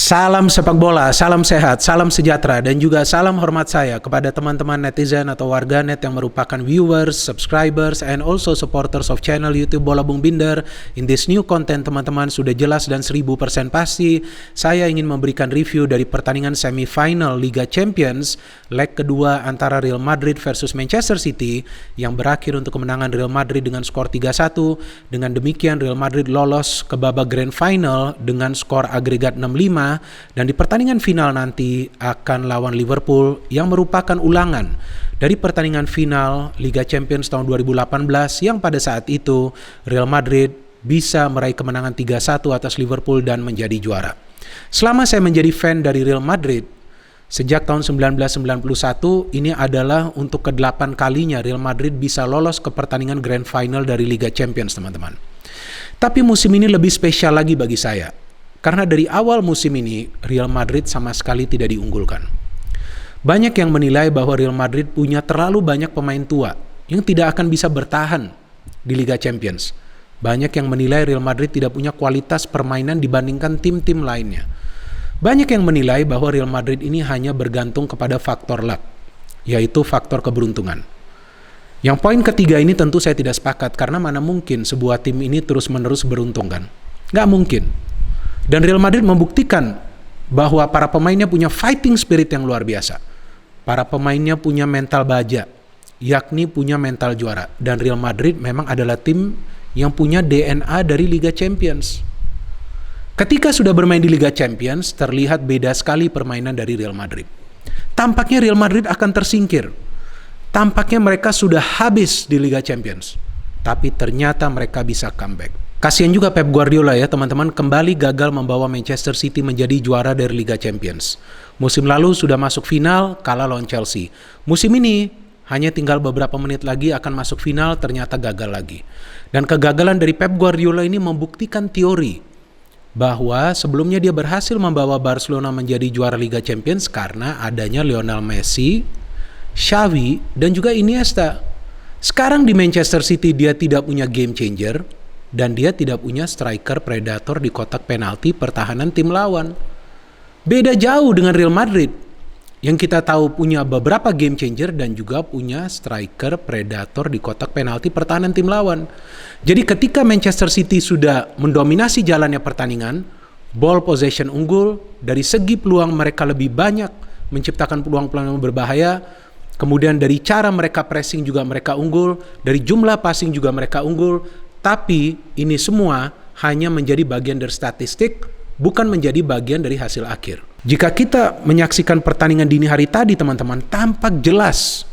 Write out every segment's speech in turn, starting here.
Salam sepak bola, salam sehat, salam sejahtera, dan juga salam hormat saya kepada teman-teman netizen atau warganet yang merupakan viewers, subscribers, and also supporters of channel YouTube Bola Bung Binder. In this new content, teman-teman, sudah jelas dan 1000% pasti saya ingin memberikan review dari pertandingan semifinal Liga Champions leg kedua antara Real Madrid versus Manchester City yang berakhir untuk kemenangan Real Madrid dengan skor 3-1. Dengan demikian Real Madrid lolos ke babak grand final dengan skor agregat 6-5. Dan di pertandingan final nanti akan lawan Liverpool yang merupakan ulangan dari pertandingan final Liga Champions tahun 2018 yang pada saat itu Real Madrid bisa meraih kemenangan 3-1 atas Liverpool dan menjadi juara. Selama saya menjadi fan dari Real Madrid sejak tahun 1991, ini adalah untuk ke-8 kalinya Real Madrid bisa lolos ke pertandingan grand final dari Liga Champions, teman-teman. Tapi musim ini lebih spesial lagi bagi saya. Karena dari awal musim ini, Real Madrid sama sekali tidak diunggulkan. Banyak yang menilai bahwa Real Madrid punya terlalu banyak pemain tua yang tidak akan bisa bertahan di Liga Champions. Banyak yang menilai Real Madrid tidak punya kualitas permainan dibandingkan tim-tim lainnya. Banyak yang menilai bahwa Real Madrid ini hanya bergantung kepada faktor luck, yaitu faktor keberuntungan. Yang poin ketiga ini tentu saya tidak sepakat, karena mana mungkin sebuah tim ini terus-menerus beruntung kan? Nggak mungkin. Dan Real Madrid membuktikan bahwa para pemainnya punya fighting spirit yang luar biasa. Para pemainnya punya mental baja, yakni punya mental juara. Dan Real Madrid memang adalah tim yang punya DNA dari Liga Champions. Ketika sudah bermain di Liga Champions, terlihat beda sekali permainan dari Real Madrid. Tampaknya Real Madrid akan tersingkir. Tampaknya mereka sudah habis di Liga Champions. Tapi ternyata mereka bisa comeback. Kasihan juga Pep Guardiola ya teman-teman, kembali gagal membawa Manchester City menjadi juara dari Liga Champions. Musim lalu sudah masuk final, kalah lawan Chelsea. Musim ini hanya tinggal beberapa menit lagi akan masuk final, ternyata gagal lagi. Dan kegagalan dari Pep Guardiola ini membuktikan teori bahwa sebelumnya dia berhasil membawa Barcelona menjadi juara Liga Champions karena adanya Lionel Messi, Xavi, dan juga Iniesta. Sekarang di Manchester City dia tidak punya game changer, dan dia tidak punya striker predator di kotak penalti pertahanan tim lawan. Beda jauh dengan Real Madrid yang kita tahu punya beberapa game changer dan juga punya striker predator di kotak penalti pertahanan tim lawan. Jadi ketika Manchester City sudah mendominasi jalannya pertandingan, ball possession unggul, dari segi peluang mereka lebih banyak menciptakan peluang-peluang yang berbahaya. Kemudian dari cara mereka pressing juga mereka unggul, dari jumlah passing juga mereka unggul. Tapi ini semua hanya menjadi bagian dari statistik, bukan menjadi bagian dari hasil akhir. Jika kita menyaksikan pertandingan dini hari tadi teman-teman, tampak jelas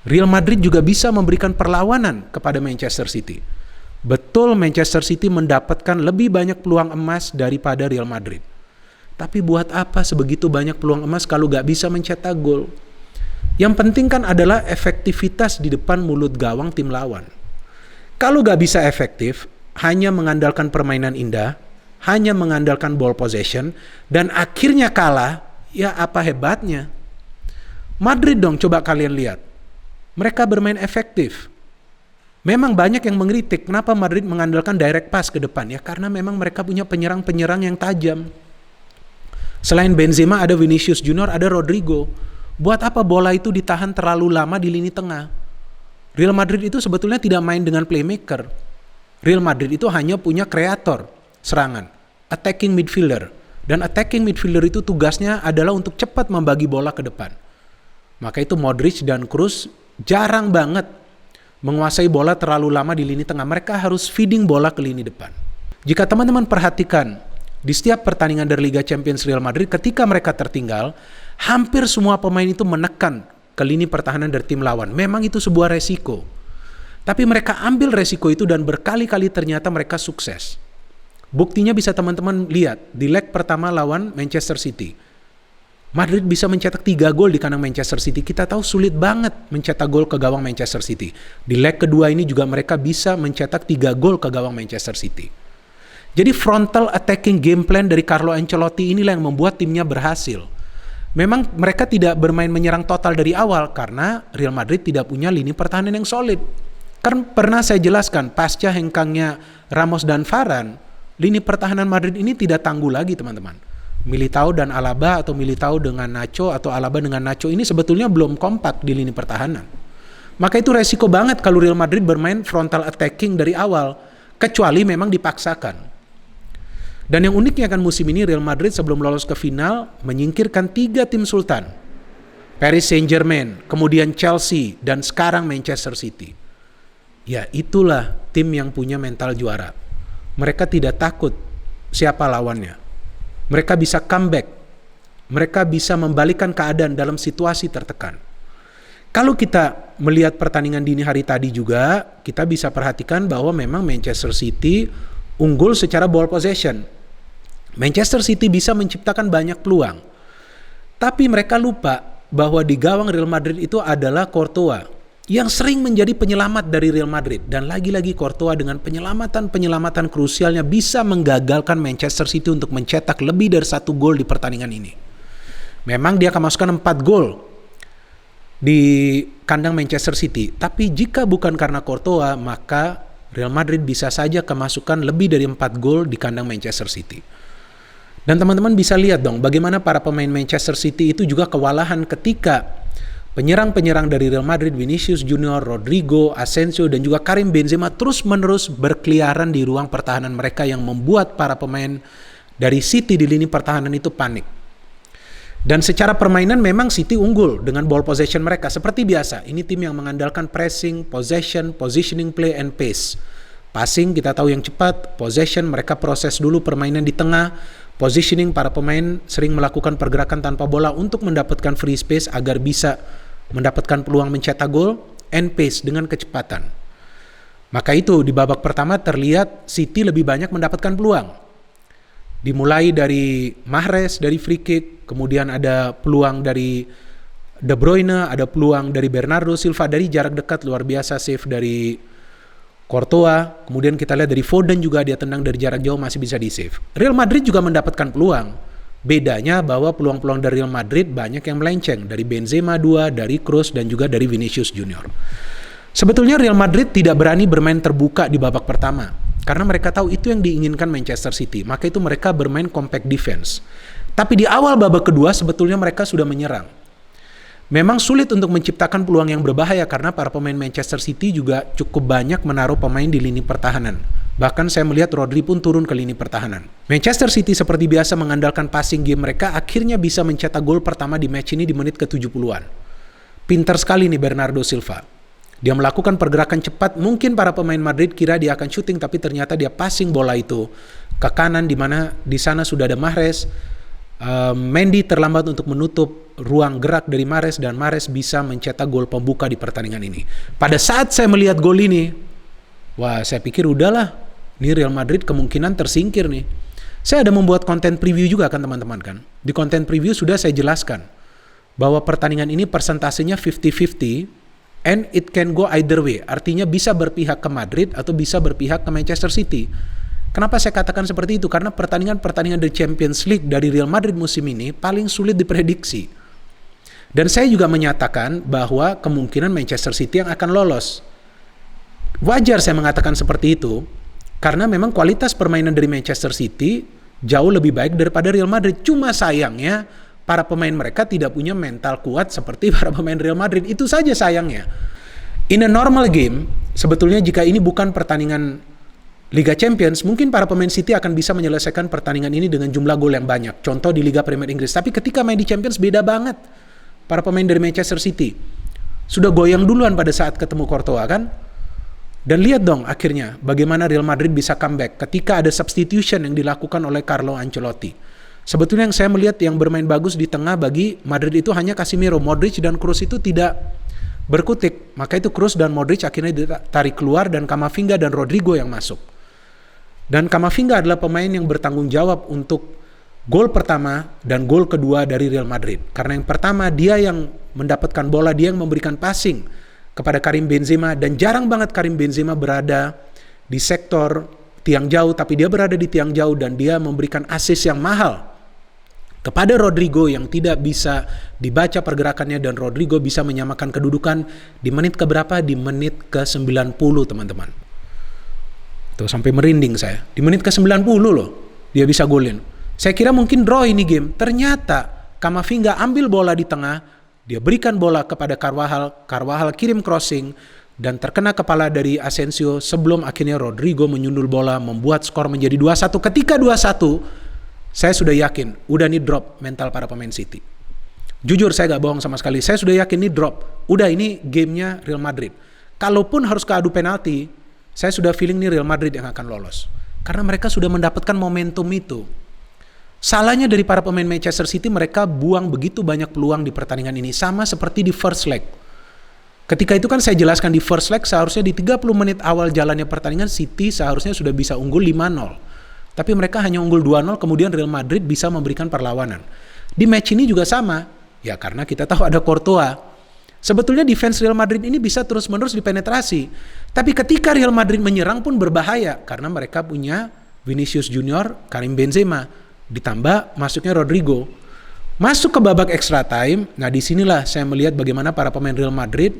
Real Madrid juga bisa memberikan perlawanan kepada Manchester City. Betul Manchester City mendapatkan lebih banyak peluang emas daripada Real Madrid. Tapi buat apa sebegitu banyak peluang emas kalau gak bisa mencetak gol? Yang penting kan adalah efektivitas di depan mulut gawang tim lawan. Kalau gak bisa efektif, hanya mengandalkan permainan indah, hanya mengandalkan ball possession, dan akhirnya kalah, ya apa hebatnya? Madrid dong, coba kalian lihat. Mereka bermain efektif. Memang banyak yang mengkritik, kenapa Madrid mengandalkan direct pass ke depan? Ya karena memang mereka punya penyerang-penyerang yang tajam. Selain Benzema ada Vinicius Junior, ada Rodrigo. Buat apa bola itu ditahan terlalu lama di lini tengah? Real Madrid itu sebetulnya tidak main dengan playmaker. Real Madrid itu hanya punya kreator serangan, attacking midfielder. Dan attacking midfielder itu tugasnya adalah untuk cepat membagi bola ke depan. Maka itu Modric dan Kroos jarang banget menguasai bola terlalu lama di lini tengah. Mereka harus feeding bola ke lini depan. Jika teman-teman perhatikan, di setiap pertandingan dari Liga Champions Real Madrid, ketika mereka tertinggal, hampir semua pemain itu menekan ke lini pertahanan dari tim lawan. Memang itu sebuah resiko. Tapi mereka ambil resiko itu dan berkali-kali ternyata mereka sukses. Buktinya bisa teman-teman lihat di leg pertama lawan Manchester City. Madrid bisa mencetak 3 gol di kandang Manchester City. Kita tahu sulit banget mencetak gol ke gawang Manchester City. Di leg kedua ini juga mereka bisa mencetak 3 gol ke gawang Manchester City. Jadi frontal attacking game plan dari Carlo Ancelotti inilah yang membuat timnya berhasil. Memang mereka tidak bermain menyerang total dari awal karena Real Madrid tidak punya lini pertahanan yang solid. Kan pernah saya jelaskan, pasca hengkangnya Ramos dan Varane, lini pertahanan Madrid ini tidak tangguh lagi teman-teman. Militao dan Alaba atau Militao dengan Nacho atau Alaba dengan Nacho ini sebetulnya belum kompak di lini pertahanan. Maka itu resiko banget kalau Real Madrid bermain frontal attacking dari awal, kecuali memang dipaksakan. Dan yang uniknya kan musim ini Real Madrid sebelum lolos ke final menyingkirkan 3 tim sultan. Paris Saint-Germain, kemudian Chelsea, dan sekarang Manchester City. Ya itulah tim yang punya mental juara. Mereka tidak takut siapa lawannya. Mereka bisa comeback. Mereka bisa membalikan keadaan dalam situasi tertekan. Kalau kita melihat pertandingan dini hari tadi juga, kita bisa perhatikan bahwa memang Manchester City unggul secara ball possession. Manchester City bisa menciptakan banyak peluang. Tapi mereka lupa bahwa di gawang Real Madrid itu adalah Courtois yang sering menjadi penyelamat dari Real Madrid. Dan lagi-lagi Courtois dengan penyelamatan krusialnya bisa menggagalkan Manchester City untuk mencetak lebih dari 1 gol di pertandingan ini. Memang dia akan masukkan 4 gol di kandang Manchester City. Tapi jika bukan karena Courtois, maka Real Madrid bisa saja kemasukan lebih dari 4 gol di kandang Manchester City. Dan teman-teman bisa lihat dong bagaimana para pemain Manchester City itu juga kewalahan ketika penyerang-penyerang dari Real Madrid, Vinicius Junior, Rodrigo, Asensio, dan juga Karim Benzema terus-menerus berkeliaran di ruang pertahanan mereka yang membuat para pemain dari City di lini pertahanan itu panik. Dan secara permainan memang City unggul dengan ball possession mereka. Seperti biasa, ini tim yang mengandalkan pressing, possession, positioning play, and pace. Passing kita tahu yang cepat, possession mereka proses dulu permainan di tengah, positioning para pemain sering melakukan pergerakan tanpa bola untuk mendapatkan free space agar bisa mendapatkan peluang mencetak gol, and pace dengan kecepatan. Maka itu di babak pertama terlihat City lebih banyak mendapatkan peluang. Dimulai dari Mahrez dari free kick, kemudian ada peluang dari De Bruyne, ada peluang dari Bernardo Silva dari jarak dekat luar biasa save dari Courtois, kemudian kita lihat dari Foden juga dia tendang dari jarak jauh masih bisa di save. Real Madrid juga mendapatkan peluang. Bedanya bahwa peluang-peluang dari Real Madrid banyak yang melenceng dari Benzema 2, dari Kroos dan juga dari Vinicius Junior. Sebetulnya Real Madrid tidak berani bermain terbuka di babak pertama karena mereka tahu itu yang diinginkan Manchester City. Maka itu mereka bermain compact defense. Tapi di awal babak kedua sebetulnya mereka sudah menyerang. Memang sulit untuk menciptakan peluang yang berbahaya karena para pemain Manchester City juga cukup banyak menaruh pemain di lini pertahanan. Bahkan saya melihat Rodri pun turun ke lini pertahanan. Manchester City seperti biasa mengandalkan passing game mereka akhirnya bisa mencetak gol pertama di match ini di menit ke-70-an. Pintar sekali nih Bernardo Silva. Dia melakukan pergerakan cepat, mungkin para pemain Madrid kira dia akan shooting tapi ternyata dia passing bola itu ke kanan di mana di sana sudah ada Mahrez. Mendy terlambat untuk menutup ruang gerak dari Mahrez dan Mahrez bisa mencetak gol pembuka di pertandingan ini. Pada saat saya melihat gol ini, wah saya pikir udahlah, ini Real Madrid kemungkinan tersingkir nih. Saya ada membuat konten preview juga kan teman-teman kan. Di konten preview sudah saya jelaskan bahwa pertandingan ini persentasenya 50-50 and it can go either way. Artinya bisa berpihak ke Madrid atau bisa berpihak ke Manchester City. Kenapa saya katakan seperti itu? Karena pertandingan-pertandingan dari Champions League dari Real Madrid musim ini paling sulit diprediksi. Dan saya juga menyatakan bahwa kemungkinan Manchester City yang akan lolos. Wajar saya mengatakan seperti itu, karena memang kualitas permainan dari Manchester City jauh lebih baik daripada Real Madrid. Cuma sayangnya para pemain mereka tidak punya mental kuat seperti para pemain Real Madrid. Itu saja sayangnya. In a normal game, sebetulnya jika ini bukan pertandingan Liga Champions, mungkin para pemain City akan bisa menyelesaikan pertandingan ini dengan jumlah gol yang banyak. Contoh di Liga Premier Inggris. Tapi ketika main di Champions beda banget. Para pemain dari Manchester City sudah goyang duluan pada saat ketemu Courtois kan. Dan lihat dong akhirnya bagaimana Real Madrid bisa comeback ketika ada substitution yang dilakukan oleh Carlo Ancelotti. Sebetulnya yang saya melihat yang bermain bagus di tengah bagi Madrid itu hanya Casemiro, Modric dan Kroos itu tidak berkutik. Maka itu Kroos dan Modric akhirnya ditarik keluar dan Camavinga dan Rodrigo yang masuk. Dan Camavinga adalah pemain yang bertanggung jawab untuk gol pertama dan gol kedua dari Real Madrid. Karena yang pertama dia yang mendapatkan bola, dia yang memberikan passing kepada Karim Benzema. Dan jarang banget Karim Benzema berada di sektor tiang jauh, tapi dia berada di tiang jauh dan dia memberikan assist yang mahal kepada Rodrigo yang tidak bisa dibaca pergerakannya. Dan Rodrigo bisa menyamakan kedudukan di menit keberapa? Di menit ke-90 teman-teman. Tuh sampai merinding saya. Di menit ke-90 loh dia bisa golin. Saya kira mungkin draw ini game. Ternyata Camavinga ambil bola di tengah, dia berikan bola kepada Carvajal, Carvajal kirim crossing, dan terkena kepala dari Asensio sebelum akhirnya Rodrigo menyundul bola membuat skor menjadi 2-1. Ketika 2-1, saya sudah yakin udah nih drop mental para pemain City. Jujur saya gak bohong sama sekali, saya sudah yakin nih drop. Udah ini gamenya Real Madrid. Kalaupun harus keadu penalti, saya sudah feeling nih Real Madrid yang akan lolos. Karena mereka sudah mendapatkan momentum itu. Salahnya dari para pemain Manchester City, mereka buang begitu banyak peluang di pertandingan ini. Sama seperti di first leg. Ketika itu kan saya jelaskan di first leg, seharusnya di 30 menit awal jalannya pertandingan, City seharusnya sudah bisa unggul 5-0. Tapi mereka hanya unggul 2-0, kemudian Real Madrid bisa memberikan perlawanan. Di match ini juga sama, ya karena kita tahu ada Courtois. Sebetulnya defense Real Madrid ini bisa terus-menerus dipenetrasi. Tapi ketika Real Madrid menyerang pun berbahaya, karena mereka punya Vinicius Junior, Karim Benzema, ditambah masuknya Rodrigo. Masuk ke babak extra time, nah disinilah saya melihat bagaimana para pemain Real Madrid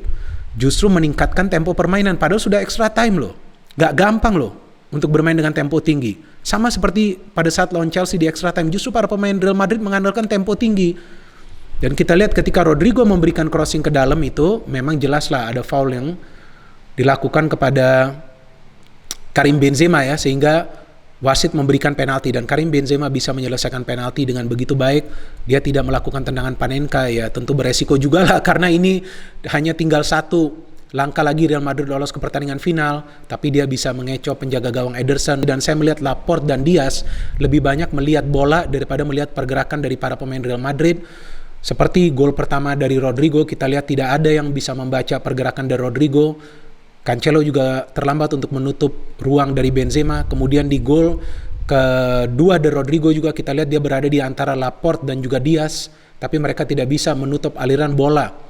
justru meningkatkan tempo permainan, padahal sudah extra time loh. Gak gampang loh untuk bermain dengan tempo tinggi. Sama seperti pada saat lawan Chelsea di extra time, justru para pemain Real Madrid mengandalkan tempo tinggi. Dan kita lihat ketika Rodrigo memberikan crossing ke dalam itu, memang jelaslah ada foul yang dilakukan kepada Karim Benzema ya, sehingga wasit memberikan penalti dan Karim Benzema bisa menyelesaikan penalti dengan begitu baik. Dia tidak melakukan tendangan Panenka, ya tentu beresiko juga lah karena ini hanya tinggal satu langkah lagi Real Madrid lolos ke pertandingan final, tapi dia bisa mengecoh penjaga gawang Ederson. Dan saya melihat Laporte dan Diaz lebih banyak melihat bola daripada melihat pergerakan dari para pemain Real Madrid. Seperti gol pertama dari Rodrigo, kita lihat tidak ada yang bisa membaca pergerakan dari Rodrigo. Cancelo juga terlambat untuk menutup ruang dari Benzema. Kemudian di gol kedua dari Rodrigo juga kita lihat dia berada di antara Laporte dan juga Diaz, tapi mereka tidak bisa menutup aliran bola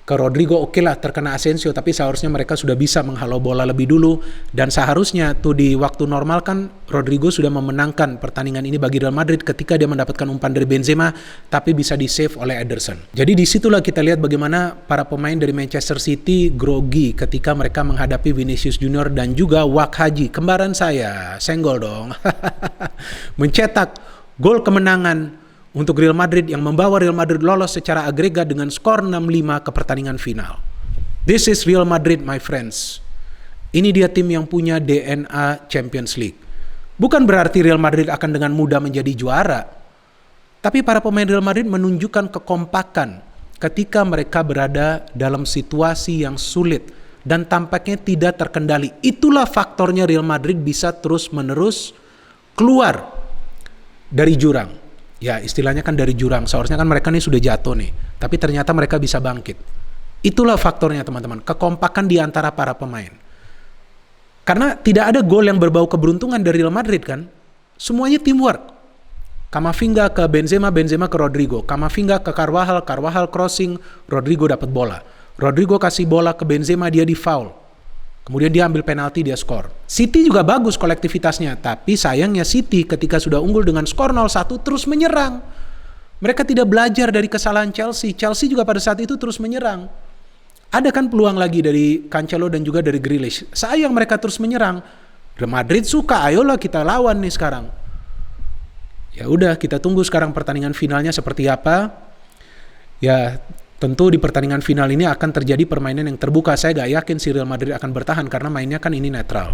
ke Rodrigo. Oke lah terkena Asensio, tapi seharusnya mereka sudah bisa menghalau bola lebih dulu. Dan seharusnya tuh di waktu normal kan Rodrigo sudah memenangkan pertandingan ini bagi Real Madrid ketika dia mendapatkan umpan dari Benzema, tapi bisa di save oleh Ederson. Jadi disitulah kita lihat bagaimana para pemain dari Manchester City grogi ketika mereka menghadapi Vinicius Junior dan juga Wak Haji, kembaran saya, senggol dong. Mencetak gol kemenangan untuk Real Madrid yang membawa Real Madrid lolos secara agregat dengan skor 6-5 ke pertandingan final. This is Real Madrid, my friends. Ini dia tim yang punya DNA Champions League. Bukan berarti Real Madrid akan dengan mudah menjadi juara, tapi para pemain Real Madrid menunjukkan kekompakan ketika mereka berada dalam situasi yang sulit dan tampaknya tidak terkendali. Itulah faktornya Real Madrid bisa terus-menerus keluar dari jurang. Ya istilahnya kan dari jurang, seharusnya kan mereka nih sudah jatuh nih, tapi ternyata mereka bisa bangkit. Itulah faktornya teman-teman, kekompakan di antara para pemain. Karena tidak ada gol yang berbau keberuntungan dari Real Madrid kan, semuanya teamwork. Camavinga ke Benzema, Benzema ke Rodrigo, Camavinga ke Carvajal, Carvajal crossing, Rodrigo dapat bola. Rodrigo kasih bola ke Benzema, dia di foul. Kemudian dia ambil penalti, dia skor. City juga bagus kolektivitasnya, tapi sayangnya City ketika sudah unggul dengan skor 0-1 terus menyerang. Mereka tidak belajar dari kesalahan Chelsea. Chelsea juga pada saat itu terus menyerang. Ada kan peluang lagi dari Cancelo dan juga dari Grealish. Sayang mereka terus menyerang. Real Madrid suka, ayolah kita lawan nih sekarang. Ya udah, kita tunggu sekarang pertandingan finalnya seperti apa. Ya tentu di pertandingan final ini akan terjadi permainan yang terbuka. Saya gak yakin si Real Madrid akan bertahan karena mainnya kan ini netral.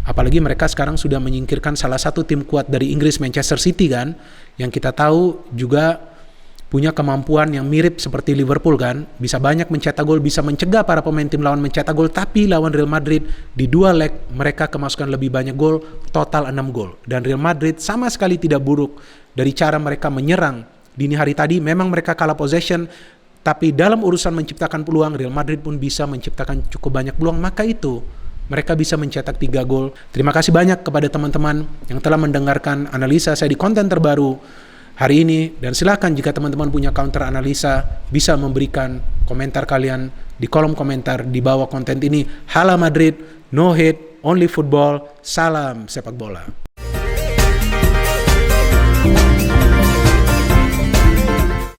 Apalagi mereka sekarang sudah menyingkirkan salah satu tim kuat dari Inggris, Manchester City kan, yang kita tahu juga punya kemampuan yang mirip seperti Liverpool kan, bisa banyak mencetak gol, bisa mencegah para pemain tim lawan mencetak gol. Tapi lawan Real Madrid di dua leg mereka kemasukan lebih banyak gol, total 6 gol. Dan Real Madrid sama sekali tidak buruk dari cara mereka menyerang dini hari tadi. Memang mereka kalah possession, tapi dalam urusan menciptakan peluang, Real Madrid pun bisa menciptakan cukup banyak peluang. Maka itu mereka bisa mencetak 3 gol. Terima kasih banyak kepada teman-teman yang telah mendengarkan analisa saya di konten terbaru hari ini. Dan silakan jika teman-teman punya counter analisa, bisa memberikan komentar kalian di kolom komentar di bawah konten ini. Hala Madrid, no hate, only football. Salam sepak bola.